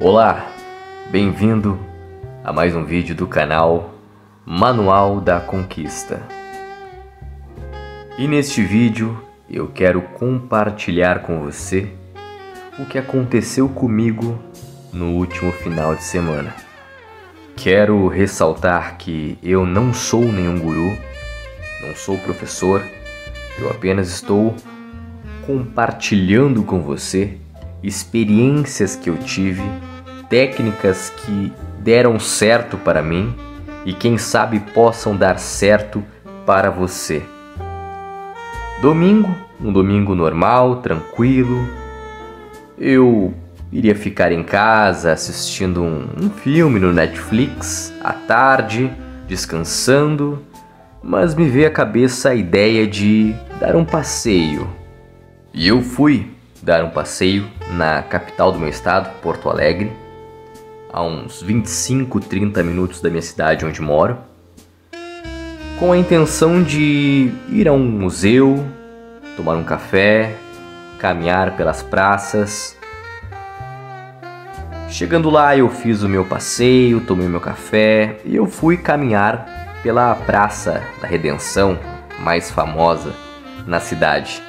Olá, bem-vindo a mais um vídeo do canal Manual da Conquista. E neste vídeo eu quero compartilhar com você o que aconteceu comigo no último final de semana. Quero ressaltar que eu não sou nenhum guru, não sou professor, eu apenas estou compartilhando com você experiências que eu tive, técnicas que deram certo para mim e quem sabe possam dar certo para você. Domingo, um domingo normal, tranquilo. Eu iria ficar em casa assistindo um filme no Netflix à tarde, descansando, mas me veio à cabeça a ideia de dar um passeio. E eu fui dar um passeio na capital do meu estado, Porto Alegre, a uns 25, 30 minutos da minha cidade onde moro, com a intenção de ir a um museu, tomar um café, caminhar pelas praças. Chegando lá eu fiz o meu passeio, tomei meu café e eu fui caminhar pela Praça da Redenção, mais famosa na cidade.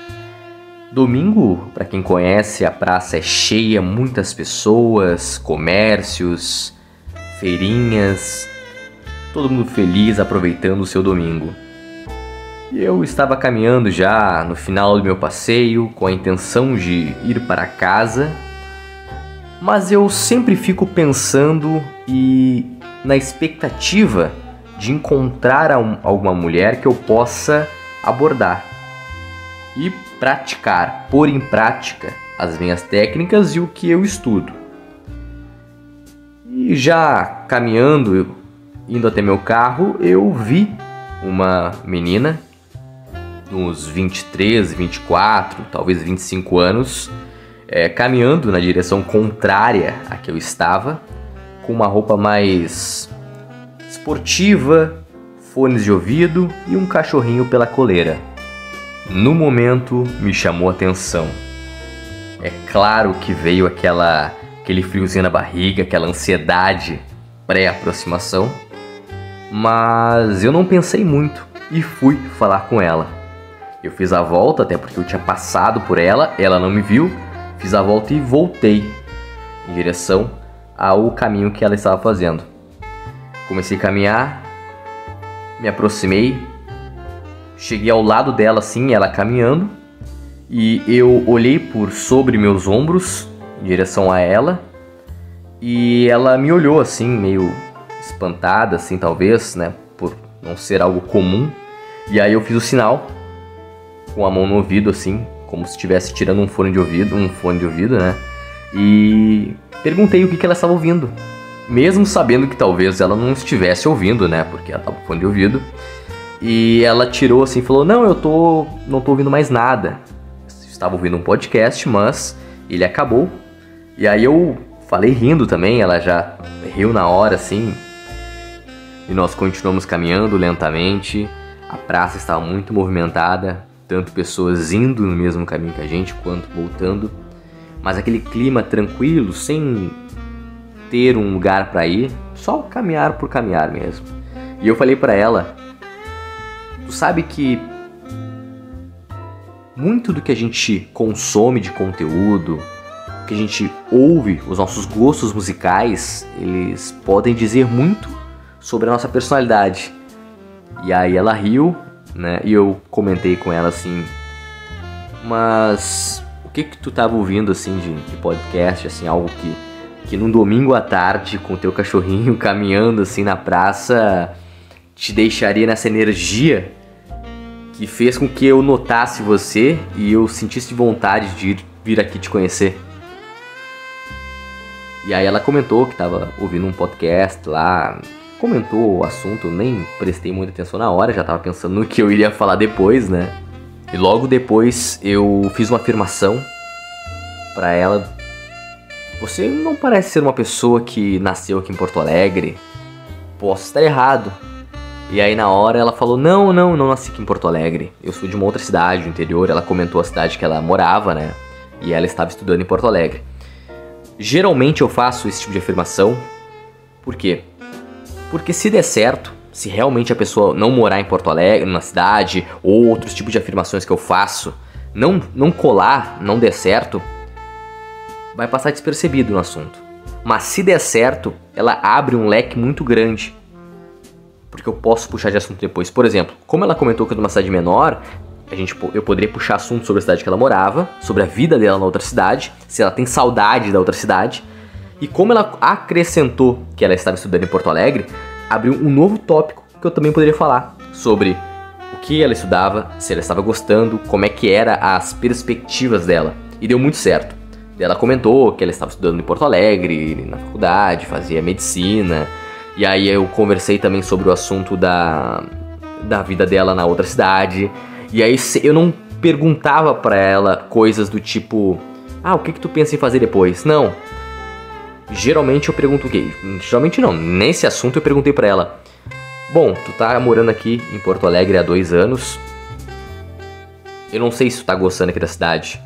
Domingo, para quem conhece, a praça é cheia, muitas pessoas, comércios, feirinhas, todo mundo feliz aproveitando o seu domingo. E eu estava caminhando já no final do meu passeio com a intenção de ir para casa, mas eu sempre fico pensando e na expectativa de encontrar alguma mulher que eu possa abordar e praticar, pôr em prática as minhas técnicas e o que eu estudo. E já caminhando, indo até meu carro, eu vi uma menina, uns 23, 24, talvez 25 anos, caminhando na direção contrária à que eu estava, com uma roupa mais esportiva, fones de ouvido e um cachorrinho pela coleira. No momento me chamou a atenção. É claro que veio aquele friozinho na barriga, aquela ansiedade pré-aproximação, mas eu não pensei muito e fui falar com ela. Eu fiz a volta, até porque eu tinha passado por ela, ela não me viu, fiz a volta e voltei em direção ao caminho que ela estava fazendo. Comecei a caminhar, me aproximei, cheguei ao lado dela assim, ela caminhando, e eu olhei por sobre meus ombros em direção a ela, e ela me olhou assim, meio espantada assim, talvez, né, por não ser algo comum. E aí eu fiz o sinal com a mão no ouvido assim, como se estivesse tirando um fone de ouvido, né? E perguntei o que ela estava ouvindo, mesmo sabendo que talvez ela não estivesse ouvindo, né, porque ela estava com fone de ouvido. E ela tirou assim e falou: não, não tô ouvindo mais nada. Estava ouvindo um podcast, mas ele acabou. E aí eu falei rindo também, ela já riu na hora assim. E nós continuamos caminhando lentamente. A praça estava muito movimentada, tanto pessoas indo no mesmo caminho que a gente, quanto voltando. Mas aquele clima tranquilo, sem ter um lugar para ir, só caminhar por caminhar mesmo. E eu falei para ela: tu sabe que muito do que a gente consome de conteúdo, que a gente ouve, os nossos gostos musicais, eles podem dizer muito sobre a nossa personalidade. E aí ela riu, né? E eu comentei com ela assim: mas o que tu tava ouvindo assim de podcast, assim, algo que num domingo à tarde com o teu cachorrinho caminhando assim na praça te deixaria nessa energia que fez com que eu notasse você e eu sentisse vontade de vir aqui te conhecer? E aí ela comentou que estava ouvindo um podcast lá, comentou o assunto, eu nem prestei muita atenção na hora, já estava pensando no que eu iria falar depois, né? E logo depois eu fiz uma afirmação para ela: você não parece ser uma pessoa que nasceu aqui em Porto Alegre, posso estar errado. E aí na hora ela falou: não nasci aqui em Porto Alegre, eu sou de uma outra cidade do interior. Ela comentou a cidade que ela morava, né? E ela estava estudando em Porto Alegre. Geralmente eu faço esse tipo de afirmação. Por quê? Porque se der certo, se realmente a pessoa não morar em Porto Alegre, na cidade, ou outros tipos de afirmações que eu faço, não colar, não der certo, vai passar despercebido no assunto. Mas se der certo, ela abre um leque muito grande, porque eu posso puxar de assunto depois. Por exemplo, como ela comentou que é de uma cidade menor, eu poderia puxar assunto sobre a cidade que ela morava, sobre a vida dela na outra cidade, se ela tem saudade da outra cidade. E como ela acrescentou que ela estava estudando em Porto Alegre, abriu um novo tópico que eu também poderia falar sobre o que ela estudava, se ela estava gostando, como é que eram as perspectivas dela. E deu muito certo. Ela comentou que ela estava estudando em Porto Alegre, na faculdade, fazia medicina. E aí eu conversei também sobre o assunto da vida dela na outra cidade. E aí eu não perguntava pra ela coisas do tipo, o que tu pensa em fazer depois? Não. Geralmente eu pergunto o quê? Geralmente não. Nesse assunto eu perguntei pra ela, bom, tu tá morando aqui em Porto Alegre há 2 anos. Eu não sei se tu tá gostando aqui da cidade,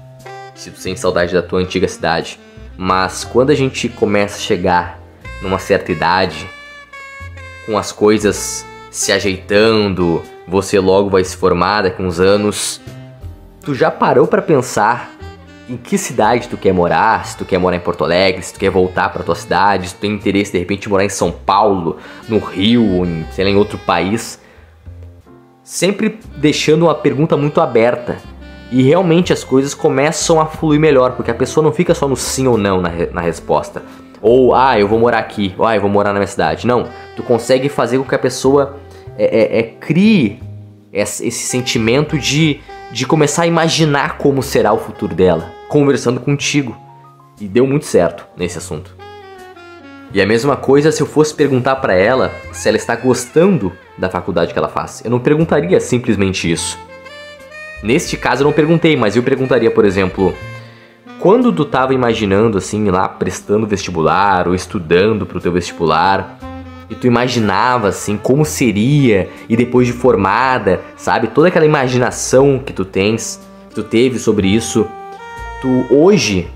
se tu sente saudade da tua antiga cidade. Mas quando a gente começa a chegar numa certa idade, com as coisas se ajeitando, você logo vai se formar daqui a uns anos, tu já parou pra pensar em que cidade tu quer morar? Se tu quer morar em Porto Alegre, se tu quer voltar pra tua cidade, se tu tem interesse de repente em morar em São Paulo, no Rio, sei lá, em outro país. Sempre deixando uma pergunta muito aberta. E realmente as coisas começam a fluir melhor, porque a pessoa não fica só no sim ou não na resposta. Ou, eu vou morar aqui, ou eu vou morar na minha cidade. Não, tu consegue fazer com que a pessoa crie esse sentimento de começar a imaginar como será o futuro dela, conversando contigo. E deu muito certo nesse assunto. E a mesma coisa se eu fosse perguntar pra ela se ela está gostando da faculdade que ela faz. Eu não perguntaria simplesmente isso. Neste caso eu não perguntei, mas eu perguntaria, por exemplo, quando tu tava imaginando assim, lá prestando vestibular ou estudando pro teu vestibular, e tu imaginava assim como seria e depois de formada, sabe? Toda aquela imaginação que tu teve sobre isso, hoje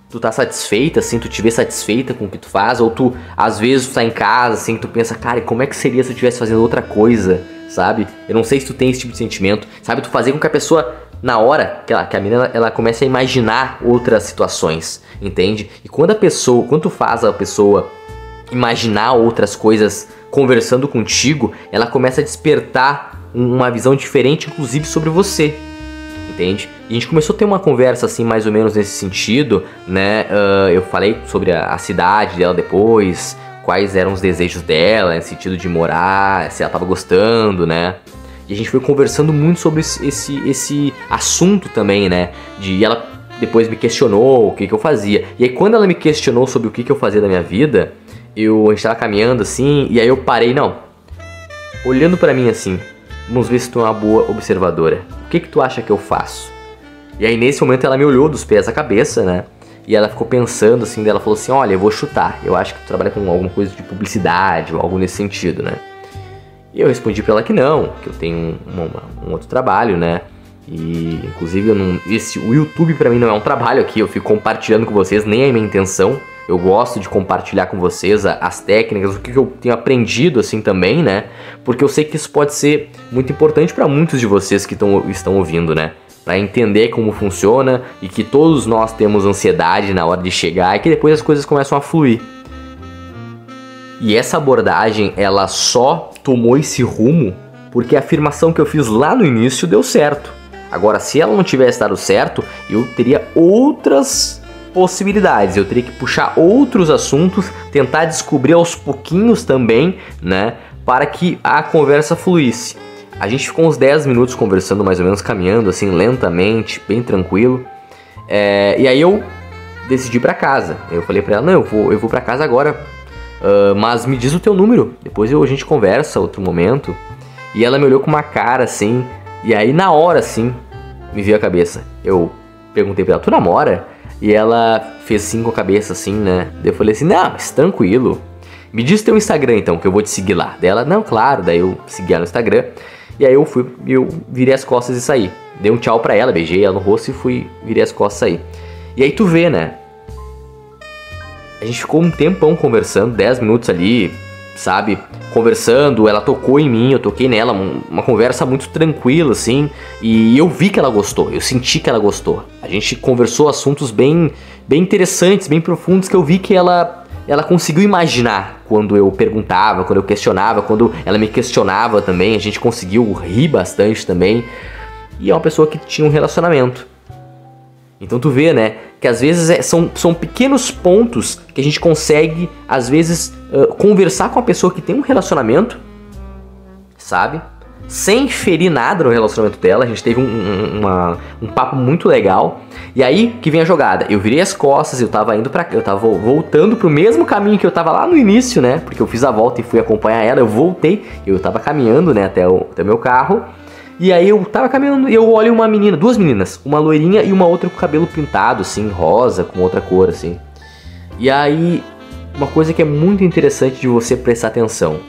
tu tá satisfeita, assim, tu te vê satisfeita com o que tu faz, ou tu, às vezes, tu tá em casa, assim, tu pensa, cara, como é que seria se eu estivesse fazendo outra coisa, sabe? Eu não sei se tu tem esse tipo de sentimento, sabe? Tu fazer com que a pessoa, na hora, que a menina, ela comece a imaginar outras situações, entende? E quando tu faz a pessoa imaginar outras coisas conversando contigo, ela começa a despertar uma visão diferente, inclusive, sobre você. Entende? E a gente começou a ter uma conversa assim, mais ou menos nesse sentido, né? Eu falei sobre a cidade dela depois, quais eram os desejos dela, no sentido de morar, se ela tava gostando, né? E a gente foi conversando muito sobre esse assunto também, né? E ela depois me questionou o que eu fazia. E aí quando ela me questionou sobre o que eu fazia da minha vida, a gente tava caminhando assim, e aí eu parei, olhando pra mim assim, vamos ver se tu é uma boa observadora. O que tu acha que eu faço? E aí nesse momento ela me olhou dos pés à cabeça, né? E ela ficou pensando assim, ela falou assim, olha, eu vou chutar. Eu acho que tu trabalha com alguma coisa de publicidade ou algo nesse sentido, né? E eu respondi pra ela que não, que eu tenho um outro trabalho, né? E inclusive o YouTube pra mim não é um trabalho aqui, eu fico compartilhando com vocês, nem é a minha intenção. Eu gosto de compartilhar com vocês as técnicas, o que eu tenho aprendido assim também, né? Porque eu sei que isso pode ser muito importante para muitos de vocês que estão ouvindo, né? Para entender como funciona e que todos nós temos ansiedade na hora de chegar e que depois as coisas começam a fluir. E essa abordagem, ela só tomou esse rumo porque a afirmação que eu fiz lá no início deu certo. Agora, se ela não tivesse dado certo, eu teria outras possibilidades, eu teria que puxar outros assuntos, tentar descobrir aos pouquinhos também, né, para que a conversa fluísse. A gente ficou uns 10 minutos conversando, mais ou menos, caminhando assim, lentamente, bem tranquilo, e aí eu decidi ir pra casa. Eu falei pra ela, não, eu vou pra casa agora, mas me diz o teu número, depois a gente conversa outro momento. E ela me olhou com uma cara assim, e aí na hora assim, me veio a cabeça. Eu perguntei pra ela, tu namora? E ela fez assim com a cabeça assim, né? Daí eu falei assim, não, mas tranquilo. Me diz teu Instagram então, que eu vou te seguir lá. Daí ela, não, claro. Daí eu segui ela no Instagram. E aí eu virei as costas e saí. Dei um tchau pra ela, beijei ela no rosto e virei as costas e saí. E aí tu vê, né? a gente ficou um tempão conversando, 10 minutos ali, sabe? Conversando, ela tocou em mim, eu toquei nela, uma conversa muito tranquila, assim. E eu vi que ela gostou, eu senti que ela gostou. A gente conversou assuntos bem interessantes, bem profundos, que eu vi que ela conseguiu imaginar quando eu perguntava, quando eu questionava, quando ela me questionava também. A gente conseguiu rir bastante também. E é uma pessoa que tinha um relacionamento. Então tu vê, né, que às vezes são pequenos pontos que a gente consegue, às vezes, conversar com a pessoa que tem um relacionamento, sabe? Sem ferir nada no relacionamento dela. A gente teve um papo muito legal. E aí que vem a jogada. Eu virei as costas, eu tava voltando pro mesmo caminho que eu tava lá no início, né? Porque eu fiz a volta e fui acompanhar ela, eu voltei, eu tava caminhando, né, até o meu carro. E aí eu tava caminhando e eu olho uma menina, duas meninas, uma loirinha e uma outra com o cabelo pintado, assim, rosa, com outra cor, assim. E aí, uma coisa que é muito interessante de você prestar atenção.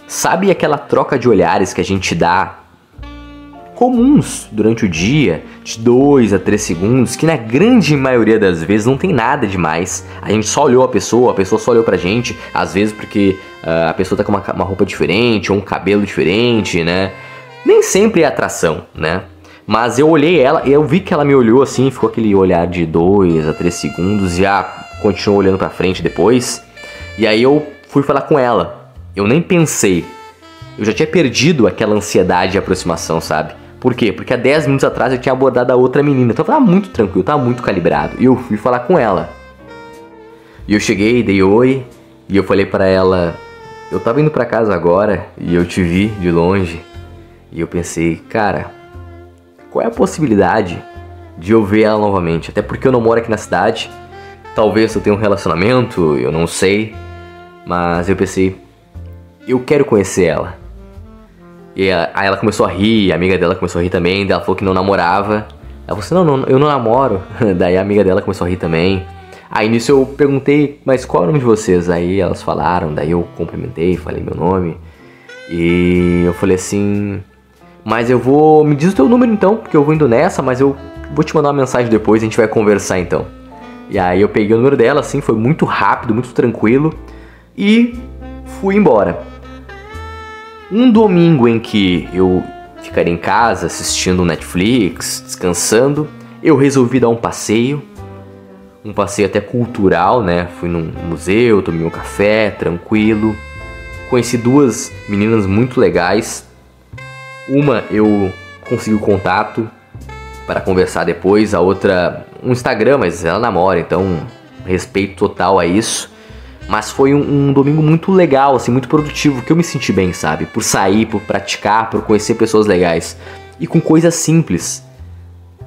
Sabe aquela troca de olhares que a gente dá comuns durante o dia, de 2 a 3 segundos, que na grande maioria das vezes não tem nada demais. A gente só olhou a pessoa só olhou pra gente, às vezes porque a pessoa tá com uma roupa diferente ou um cabelo diferente, né? Nem sempre é atração, né? Mas eu olhei ela e eu vi que ela me olhou assim, ficou aquele olhar de 2 a 3 segundos e continuou olhando pra frente depois. E aí eu fui falar com ela. Eu nem pensei. Eu já tinha perdido aquela ansiedade de aproximação, sabe? Por quê? Porque há 10 minutos atrás eu tinha abordado a outra menina. Então eu tava muito tranquilo, tava muito calibrado. E eu fui falar com ela. E eu cheguei, dei oi. E eu falei pra ela: eu tava indo pra casa agora e eu te vi de longe. E eu pensei, cara, qual é a possibilidade de eu ver ela novamente? Até porque eu não moro aqui na cidade. Talvez eu tenha um relacionamento, eu não sei. Mas eu pensei, eu quero conhecer ela. E aí ela começou a rir, a amiga dela começou a rir também. Daí ela falou que não namorava. Ela falou assim, não, eu não namoro. Daí a amiga dela começou a rir também. Aí nisso eu perguntei, mas qual é o nome de vocês? Aí elas falaram, daí eu cumprimentei, falei meu nome. E eu falei assim, mas me diz o teu número então, porque eu vou indo nessa, mas eu vou te mandar uma mensagem depois, a gente vai conversar então. E aí eu peguei o número dela, assim, foi muito rápido, muito tranquilo, e fui embora. Um domingo em que eu ficaria em casa assistindo Netflix, descansando, eu resolvi dar um passeio até cultural, né? Fui num museu, tomei um café, tranquilo. Conheci duas meninas muito legais. Uma eu consegui o contato para conversar depois, a outra um Instagram, mas ela namora, então respeito total a isso. Mas foi um domingo muito legal, assim, muito produtivo, que eu me senti bem, sabe? Por sair, por praticar, por conhecer pessoas legais. E com coisas simples,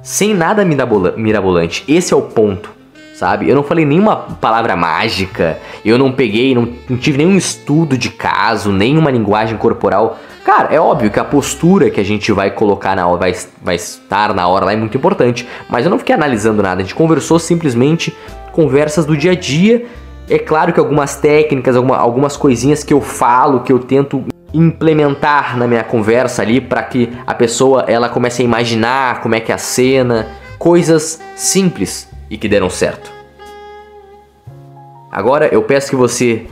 sem nada mirabolante. Esse é o ponto, sabe? Eu não falei nenhuma palavra mágica, eu não tive nenhum estudo de caso, nenhuma linguagem corporal. Cara, é óbvio que a postura que a gente vai colocar na hora, vai estar na hora lá é muito importante. Mas eu não fiquei analisando nada, a gente conversou simplesmente conversas do dia a dia. É claro que algumas técnicas, algumas coisinhas que eu falo, que eu tento implementar na minha conversa ali para que a pessoa ela comece a imaginar como é que é a cena, coisas simples e que deram certo. Agora eu peço que você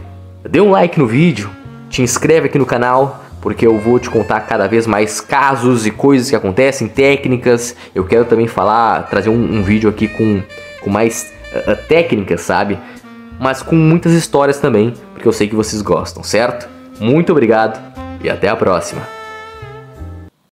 dê um like no vídeo, te inscreve aqui no canal, porque eu vou te contar cada vez mais casos e coisas que acontecem, técnicas. Eu quero também trazer um vídeo aqui com mais técnicas, sabe? Mas com muitas histórias também, porque eu sei que vocês gostam, certo? Muito obrigado e até a próxima!